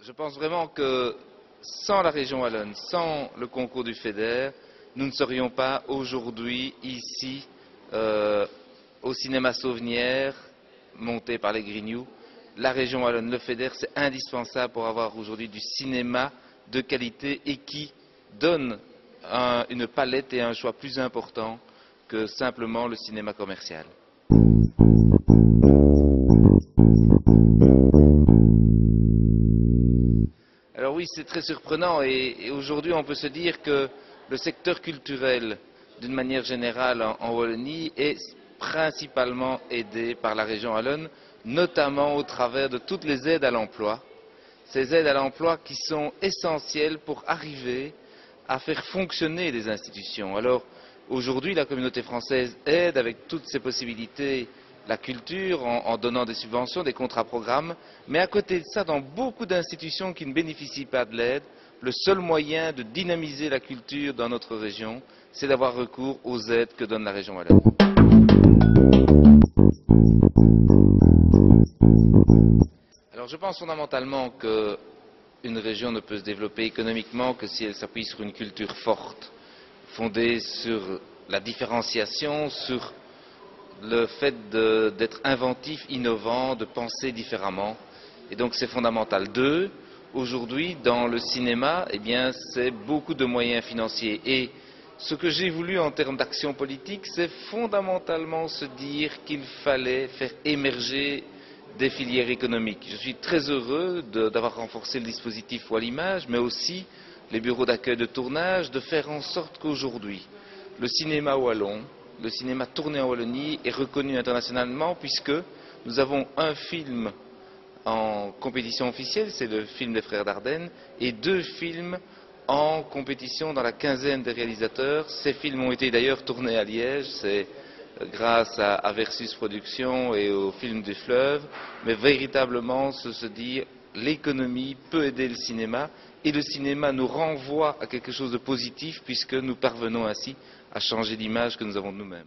Je pense vraiment que sans la région wallonne, sans le concours du FEDER, nous ne serions pas aujourd'hui ici au cinéma Sauvenière, monté par les Grignoux. La région wallonne, le FEDER, c'est indispensable pour avoir aujourd'hui du cinéma de qualité et qui donne une palette et un choix plus important que simplement le cinéma commercial. Alors oui, c'est très surprenant et aujourd'hui on peut se dire que le secteur culturel, d'une manière générale en Wallonie, est principalement aidé par la région wallonne, notamment au travers de toutes les aides à l'emploi. Ces aides à l'emploi qui sont essentielles pour arriver à faire fonctionner les institutions. Alors aujourd'hui, la communauté française aide avec toutes ses possibilités la culture en donnant des subventions, des contrats programmes, mais à côté de ça, dans beaucoup d'institutions qui ne bénéficient pas de l'aide, le seul moyen de dynamiser la culture dans notre région, c'est d'avoir recours aux aides que donne la région wallonne. Alors je pense fondamentalement qu'une région ne peut se développer économiquement que si elle s'appuie sur une culture forte, fondée sur la différenciation, sur le fait d'être inventif, innovant, de penser différemment. Et donc c'est fondamental. Deux, aujourd'hui dans le cinéma, eh bien c'est beaucoup de moyens financiers. Et ce que j'ai voulu en termes d'action politique, c'est fondamentalement se dire qu'il fallait faire émerger des filières économiques. Je suis très heureux d'avoir renforcé le dispositif Wallimage, mais aussi les bureaux d'accueil de tournage, de faire en sorte qu'aujourd'hui, le cinéma wallon, le cinéma tourné en Wallonie est reconnu internationalement puisque nous avons un film en compétition officielle, c'est le film des Frères Dardenne, et deux films en compétition dans la quinzaine des réalisateurs. Ces films ont été d'ailleurs tournés à Liège, c'est grâce à Versus Productions et au film du fleuve, mais véritablement se dit l'économie peut aider le cinéma et le cinéma nous renvoie à quelque chose de positif puisque nous parvenons ainsi à changer l'image que nous avons de nous-mêmes.